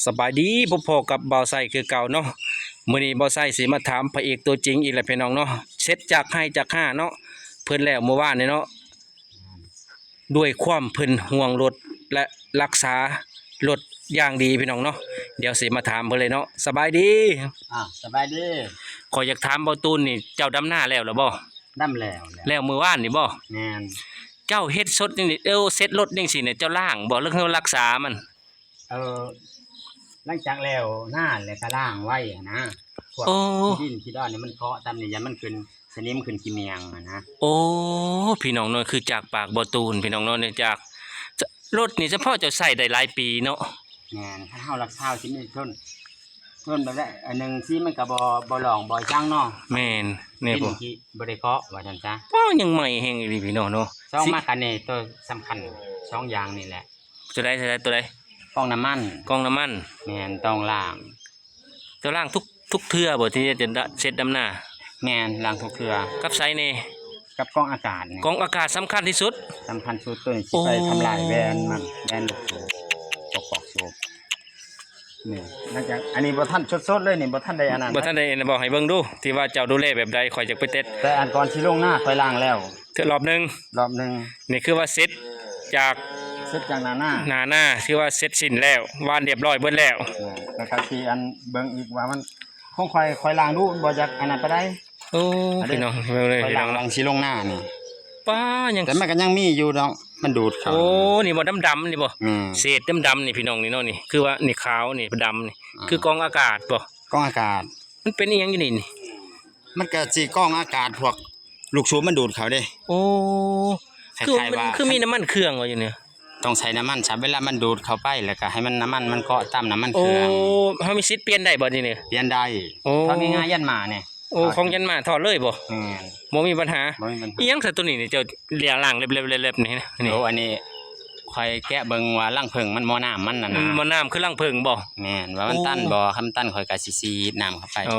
สบายดีพอๆกับบ่าวไส้คือเก่าเนาะมื้อนี้บ่าวไส้สิมาถามพระเอกตัวจริงอีกแล้วพี่น้องเนาะเสร็จจากให้จากห้าเนาะเพิ่นแล้วเมื่อวานนี่เนาะด้วยความเพิ่นห่วงรถและรักษารถอย่างดีพี่น้องเนาะเดี๋ยวสิมาถามเพิ่นเลยเนาะสบายดีสบายดีขอยอยากถามบ่าวตูนนี่เจ้าดำหน้าแล้วเหรอบ่ดำแล้วมื้อวานนี่บ่แม่นเจ้าเฮ็ดสดนี่เซ็ตรถจังซี่เนี่ยเจ้าล้างบ่หรือเฮารักษามันเออหลังจากแล้วหน้าแล้วก็ล้างไว้นะพวกดินขี้ดอนนี่มันเคาะตามนี่ยันมันขึ้นสนิมขึ้นขี้เมียงนะโอ้พี่น้องเนาะคือจากปากบ่าวตูนพี่น้องเนาะเนี่ยจากรถนี่เฉพาะเจ้าใช้ได้หลายปีเนาะแม่นถ้าเฮารักษาสิมีทนแบบได้อันนึงสิมันก็บ่หลองบ่จังเนาะแม่นแน่บ่บ่ได้เคาะว่าซั่นซะป้อยังใหม่แฮงอีหลีพี่น้องเนาะ2มาคันนี้ตัวสำคัญ2อย่างนี่แหละตัวใดกองน้ำมันแม่นต้องล้างตัวล้างทุกเทื่อบ่ที่จะเสร็จดำหน้าแม่นล้างทุกเทื่อกับไสนี่กับกองอากาศนี่กองอากาศสำคัญที่สุดตัวนี้สิไปทำลายแวนลูกสูบปอกสูบนี่นอกจากอันนี้บ่ทันสดๆเลยนี่บ่ทันได้อันนั้นบ่ทันได้บอกให้เบิ่งดูที่ว่าเจ้าดูแลแบบใดข่อยจะไปเต็ดแต่อันก่อนสิลงหน้าค่อยล้างแล้วรอบนึงนี่คือว่าเสร็จจากหน้าคือว่าเสร็จสิ้นแล้ววานเรียบร้อยเบิดแล้วแล้วก็สิอันเบิ่งอีกว่ามันคงค่อยล้างดูบ่จักอันนั้นไปได้โอ้พี่น้องเบิ่งเลยพี่น้องล้างสิลงหน้านี่ป้ายังแต่มันก็ยังมีอยู่ดอกมันดูดเข้าโอ้นี่บ่ดำๆนี่บ่เศษดำๆนี่พี่น้องนี่เนาะนี่คือว่านี่ขาวนี่ดำนี่คือกองอากาศบ่กองอากาศมันเป็นอีหยังอยู่นี่มันก็สิกองอากาศพวกลูกสูบมันดูดเข้าเด้โอ้คือมีน้ำมันเครื่องอยู่เนี่ยต้องใช้น้ำมันใช้เวลามันดูดเข้าไปแล้วก็ให้มันน้ำมันมันเกาะตามน้ำมันเครื่องโอ้เฮามีสิทธิ์เปลี่ยนได้บ่นี่เปลี่ยนได้ทำง่ายๆยันมาเนี่ยโอ้ของยันมาถอดเลยบ่บ่มีปัญหาอีหยังซะตัวนี้นี่เจ้าเลียล้างเล็บๆๆนี่นะนี่โอ้อันนี้ค่อยแกะเบิ่งว่ารังผึ้งมันบ่น้ำมันน่ะนะบ่น้ำคือรังผึ้งบ่แม่นว่ามันตันบ่คำตันค่อยก็สิซีดน้ำเข้าไปโอ้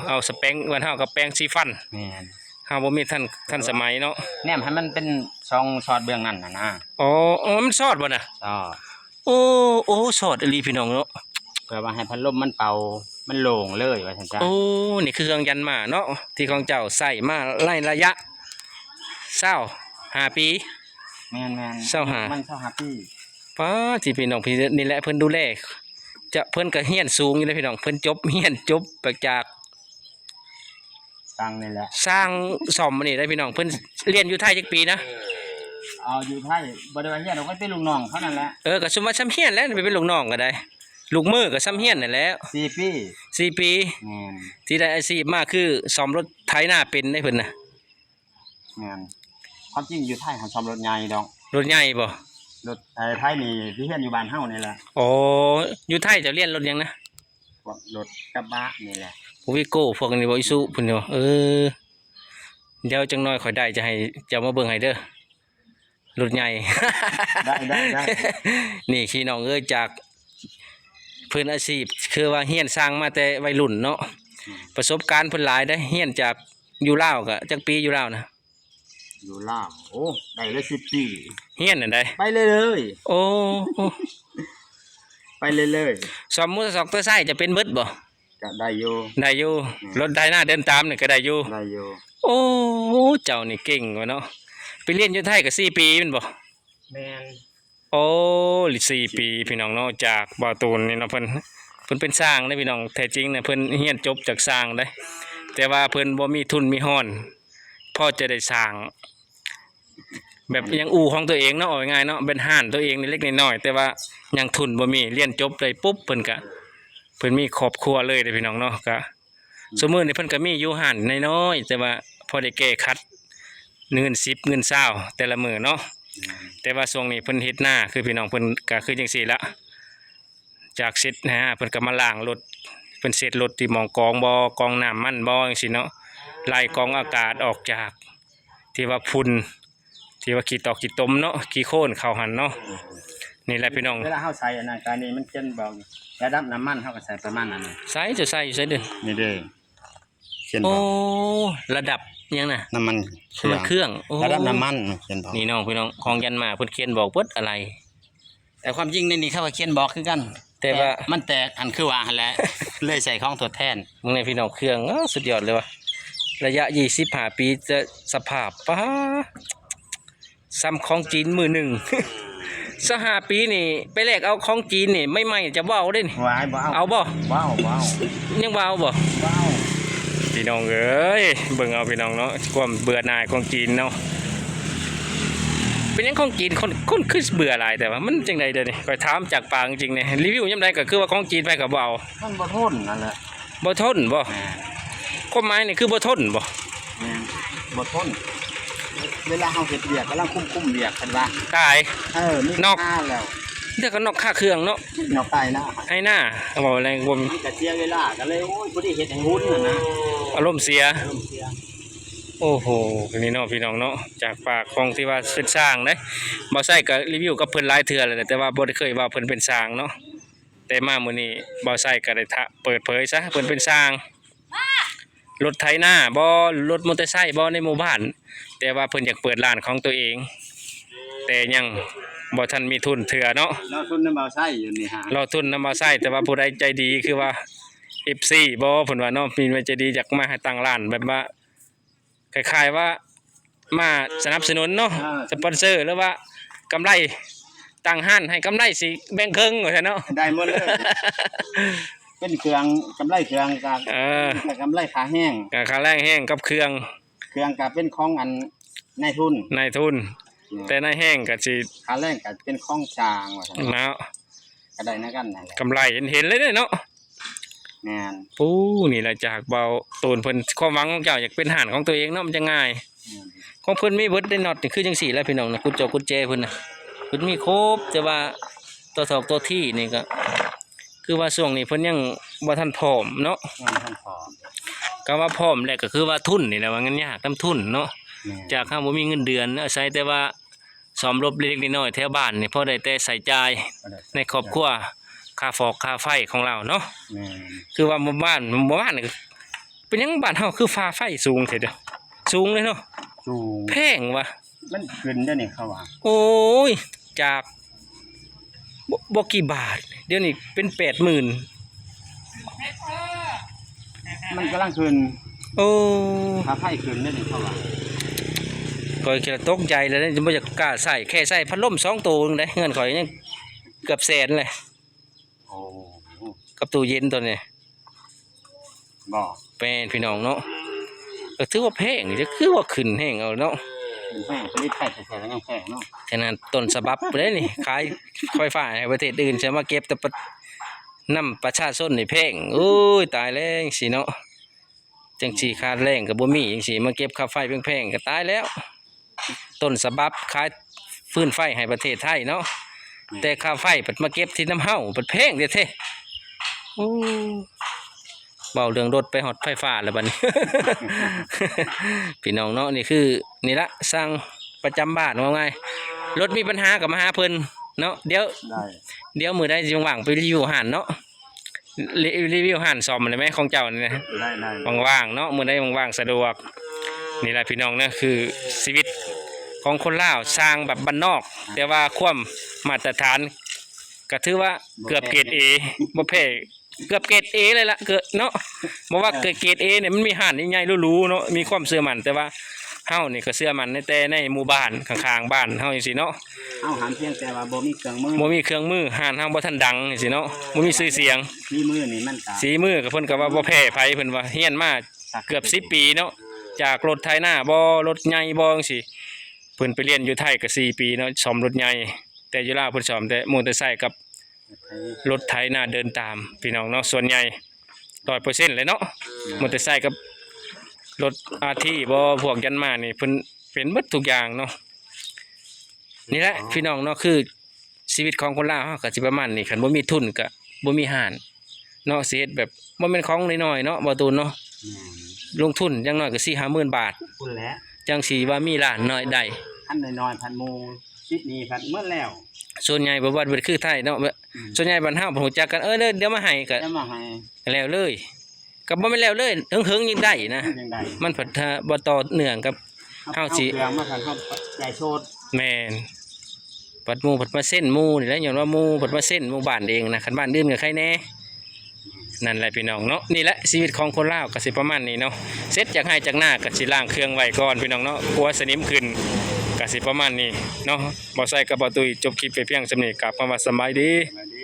เอาสแปรงวันเฮากับแปรงสีฟันแม่นเฮาบ่มีท่านสมัยเนาะแนมให้มันเป็นช่องช็อตเบื้องนั้นน่ะนะอ๋อมันซอดบ่น่ะโอ้ซอดอีหลีพี่น้องเนาะเพื่อว่าให้พัดลมมันเป่ามันโล่งเลยว่าซั่นจ้ะโอ้นี่คือเครื่องยันมาเนาะที่ของเจ้าใส่มาระยะ25ปีแม่น25มัน25ปีป้าที่พี่น้องพี่นี่แหละเพิ่นดูแลจะเพิ่นก็เฮียนสูงอยู่เลยพี่น้องเพิ่นเฮียนจบจากสร้างนี่แหละสร้างซ่อมอันนี้ได้พี่น้องเพิ่นเรียนอยู่ไทยจักปีนะอยู่ไทยบ่ได้ว่าเฮียนเอาไว้เป็นลูกน้องเท่านั้นแหละก็สมว่าซ้ำเฮียนแล้วไปเป็นลูกน้องก็ได้ลูกมือก็ซ้ำเฮียนนั่นแหละ4 ปีที่ได้อาชีพมาคือซ่อมรถไถนาเป็นได้เพิ่นน่ะแม่นความจริงอยู่ไทยเขาซ่อมรถใหญ่ดอกรถใหญ่บ่รถไทยนี่ที่เฮียนอยู่บ้านเฮานี่แหละโอ้อยู่ไทยจะเรียนรถยังนะรถกระบะนี่แหละวิโก้พวกนี้บ่อิซุพุ่นเนาะเดี๋ยวจังน้อยข่อยได้จะให้เจ้ามาเบิ่งให้เด้อรถใหญ่ได้นี่พี่น้องจากเพิ่นอาชีพคือว่าเฮียนสร้างมาแต่วัยรุ่นเนาะประสบการณ์เพิ่นหลายได้เฮียนจากอยู่ลาวก็จักปีอยู่ลาวนะอยู่ลาวโอ้ได้เลย10 ปีเฮียนนั่นได้ไปเลยโอ้ไปเลยสมมุติ2ตัวไซจะเป็นเบิดบ่ก็ได้อยู่รถไถนาเดินตามนี่ก็ได้อยู่โอ้เจ้านี่เก่งว่ะเนาะไปเรียนอยู่ไทยก็4 ปีแม่นบ่แม่นโอ้4 ปีพี่น้องเนาะจากบ่าวตูนนี่เนาะเพิ่นเป็นสร้างเด้พี่น้องแท้จริงเนี่ยเพิ่นเรียนจบจากสร้างได้แต่ว่าเพิ่นบ่มีทุนมีห้อนพอจะได้สร้างแบบยังอู่ของตัวเองเนาะเอาง่ายๆเนาะเป็นห้านตัวเองนี่เล็กน้อยแต่ว่ายังทุนบ่มีเรียนจบได้ปุ๊บเพิ่นมีครอบครัวเลยเด้พี่น้องเนาะก็สมมุตินี่เพิ่นก็มีอยู่ห้านน้อยๆแต่ว่าพอได้แก้คัดเงิน10เงิน20แต่ละมื้อเนาะแต่ว่าช่วงนี้เพิ่นเฮ็ดหน้าคือพี่น้องเพิ่นก็คือจังซี่ละจากเสร็จนะฮะเพิ่นก็มาล้างรถเพิ่นเสร็จรถที่หม่องกองบ่กองน้ำมันบ่จังซี่เนาะไล่กองอากาศออกจากที่ว่าฝุ่นที่ว่าขี้ตอกขี้ตมเนาะขี้โคลนเข้าหันเนาะนี่แหละพี่น้องเวลาเฮาใส่อันนั้นการนี้มันเขียนบอกระดับน้ำมันเฮาก็ใส่ประมาณนั้นใส่อยู่ใส่เด้อนี่เด้อเขียนบอกโอ้ระดับยังน่ะน้ำมันเครื่องระดับน้ำมันเขียนบอกนี่น้องพี่น้องของยันมาเพิ่นเขียนบอกเบิดอะไรแต่ความจริงในนี้เขาก็เขียนบอกคือกัน แต่ว่า มันแตกอันคือว่าหั่นแหละ เลยใส่ของทดแทน มึงในพี่น้องเครื่องสุดยอดเลยว่ะระยะ25ปีจะสภาพป้าซ้ำของจีนมือหนึ่ง สหปีนี่ไปแลกเอาของจีนนี่ไม่จะเว้าได้นี่ วายบ่เอา เอาบ่ ว้าวว้าว ยังเว้าบ่ ว้าว พี่น้องเอ้ยเบิ่งเอาพี่น้องเนาะความเบื่อหน่ายของจีนเนาะเป็นหยังของจีนคนคือเบื่อหลายแต่ว่ามันจังไดเด้อนี่ข้อยถามจากปากจริงๆเนี่ยรีวิวยามใดก็คือว่าของจีนไปก็บ่เอา มันบ่ทนนั่นแหละ บ่ทนบ่ แม่ ความหมายนี่คือบ่ทนบ่ แม่บ่ทนเวลาเฮาเฮ็ดเวียกกำลังคุ้มเวียกกันว่า ตาย นี่ นอก ค่าแล้ว เดี๋ยวก็นอกค่าเครื่องเนาะ เนาะไปนะ ให้หน้าเอาบอกอะไรบ่ มันก็เสียเวลาก็เลยโอ้ยบ่ได้เฮ็ดให้หุ้นน่ะนะ อารมณ์เสีย อารมณ์เสีย โอ้โหนี่เนาะพี่น้องเนาะจากปากของที่ว่าเป็นสร้างเด้บ่ใช่ก็รีวิวกับเพิ่นหลายเทื่อแล้วแหละแต่ว่าบ่ได้เคยว่าเพิ่นเป็นสร้างเนาะแต่มามื้อนี้บ่ใช่ก็ได้เปิดเผยซะเพิ่นเป็นสร้างรถไถนาบ่รถมอเตอร์ไซค์บ่ในหมู่บ้านแต่ว่าเพิ่นอยากเปิดร้านของตัวเอง แต่ยังบ่ทันมีทุนเทื่อเนาะ เราทุนน้ำเบาไส้อยู่นี่ฮะ เราทุนนำมาใช้แต่ว่าผู้ใดใจดีคือว่า FC บ่เพิ่นว่าเนาะมีใจดีอยากมาให้ตั้งร้านแบบว่าคล้ายๆว่ามาสนับสนุนเนาะสปอนเซอร์หรือว่ากำไรตั้งห้านให้กำไรสิแบ่งครึ่งว่าซั่นเนาะ ได้หมดเลยเป็นเครื่องกำไรเครื่องกับ กำไรขาแห้ง ก็ค่าแรงแห้งกับเครื่อง เครื่องกับเป็นของอันนายทุน นายทุน แต่นายแห้งก็สิ ขาแรงกับเป็นของช้างว่าซั่น เนาะ ก็ได้นะกันนั่นแหละ กำไรเห็นเลยเนาะ แม่น ปู้นี่แหละจากเบาตูนเพิ่นความหวังของเจ้าอยากเป็นห้านของตัวเองเนาะมันจะง่าย ของเพิ่นมีเบิดได้น็อตนี่คือจังซี่แหล้วพี่น้องนะกุญแจเพิ่นน่ะเพิ่นมีครบแต่ว่าตัวสอบตัวที่นี่ก็คือว่าช่วงนี้เพิ่นยังบ่ทันพร้อมเนาะ งานท่านพอ ก็ว่าพร้อมแล้วก็คือว่าทุนนี่แหละว่าเงินยากนํทุนเนาะ แม่น จากข้าบ่มีเงินเดือนอาศัยแต่ว่าซ่อมรถเล็กๆน้อยๆแถวบ้านนี่พอได้แต่ใส่จ่ายในครอบครัวค่าฟอกค่าไฟของเราเนาะ แม่น คือว่าหมู่บ้านนี่เป็นหยังบ้านเฮาคือฟ้าไฟสูงแท้เด้อสูงเลยเนาะ สูง แพงว่ะ มันขึ้นเด้อนี่เขาว่า โอ้ยจากบ่กี่บาท เดี๋ยวนี้เป็น80,000 มันกำลังขึ้น โอ้ ถ้าไฟขึ้นเด้อนี่เขาว่า ข่อยก็ตกใจแล้วจะบ่อยากกล้าใส่แค่ใส่พัดลม2ตัวนึงได้เงินข่อยยังเกือบแสนเลย โอ้ กับตู้เย็นตัวนี้ บ่ เป็นพี่น้องเนาะก็ถือว่าแพงจะคือว่าขึ้นแฮงเอาเนาะ แพงผลิตไฟแท้ๆยังแพงเนาะ ฉะนั้นต้นฉบับเลยนี่ขายไฟฟ้าให้ประเทศอื่นจะมาเก็บแต่นำประชาชนนี่แพงโอ้ยตายแล้วจังซี่เนาะจังซี่ค่าแรงก็บ่มีจังซี่มาเก็บค่าไฟแพงๆก็ตายแล้ว ต้นฉบับขายฟืนไฟให้ประเทศไทยเนาะแต่ค่าไฟเปิดมาเก็บที่น้ำเฮาเปิดแพงเด้อเท่โอ้เบาเรื่องรถไปฮอดไฟฟ้าแล้วบัดนี้ พี่น้องเนาะนี่คือนี่ละสร้างประจำบ้านว่าไงรถมีปัญหากับมาหาเพิ่นเนาะเดี๋ยว ได้ มื้อใดสิว่างๆไปรีวิวห้านเนาะรีวิวห้านซ่อมได้ไหมของเจ้านี่นะ ได้ ว่างๆเนาะมื้อใดว่างๆสะดวกนี่แหละพี่น้องนะคือชีวิตของคนลาวสร้างแบบบ้านนอก แต่ว่าความมาตรฐานก็ถือว่าเกือบเกรด A บ่แพ้เกือบเกรด A เลยล่ะเกิดเนาะบ่ว่าเกรด A เนี่ยมันมีห้านใหญ่ๆหรูๆเนาะมีความเชื่อมั่นแต่ว่าเฮานี่ก็เชื่อมั่นในแต่ในหมู่บ้านข้างๆบ้านเฮาจังซี่เนาะ เอาหันเพียงแต่ว่าบ่มีเครื่องมือ บ่มีเครื่องมือห้านเฮาบ่ทันดังจังซี่เนาะบ่มีชื่อเสียง มีมือนี่มันก็ สีมือก็เพิ่นก็ว่าบ่แพ้ไผเพิ่นว่าเฮียนมาเกือบ10 ปีเนาะจากรถไถนาบ่รถใหญ่บ่จังซี่เพิ่นไปเรียนอยู่ไทยก็4 ปีเนาะซ่อมรถใหญ่แต่อยู่ลาวเพิ่นซ่อมแต่มอเตอร์ไซค์กับรถไถนาเดินตามพี่น้องเนาะส่วนใหญ่ 100% เลยเนาะมอเตอร์ไซค์กับรถ RT บ่พวกยันมานี่เพิ่นเป็นหมดทุกอย่างเนาะนี่แหละพี่น้องเนาะคือชีวิตของคนลาวเฮาก็สิประมาณนี้คันบ่มีทุนก็บ่มีห้านเนาะสิเฮ็ดแบบบ่แม่นของน้อยๆเนาะบ่ตูนเนาะลงทุนอย่างน้อยก็ 4-50,000 บาท คุณแล้ว จังสิว่ามีร้านน้อยได้ พันน้อยๆพันโมคิดนี่พันเมื่อแล้ว ส่วนใหญ่บ่ว่าเบิดคือไทยเนาะส่วนใหญ่บ้านเฮาบ่ฮู้จักกันเเดี๋ยวมาให้ก็ จะมาให้ แล้วเลยก็บ่แม่นแล้วเลยหึงๆยังได้นะ ยังไง มันผัดบ่ต่อเนื่องกับ เฮาสิ เครื่องมาพันเขาใจโชด แม่น ผัดหมู่ผัดมาเส้นหมู่นี่แหละย้อนว่าหมู่ผัดมาเส้นหมู่บ้านเองนะคันบ้านอื่นก็ใครแน่นั่นแหละพี่น้องเนาะนี่แหละชีวิตของคนลาวก็สิประมาณนี้เนาะเสร็จจากให้จากหน้าก็สิล้างเครื่องไว้ก่อนพี่น้องเนาะกลัวสนิมขึ้นก็สิประมาณนี้เนาะบ่ใส่กับบ่ตุยจบคลิปไปเพียงส่ำนี้กลับมาว่าสำบายดี มาดี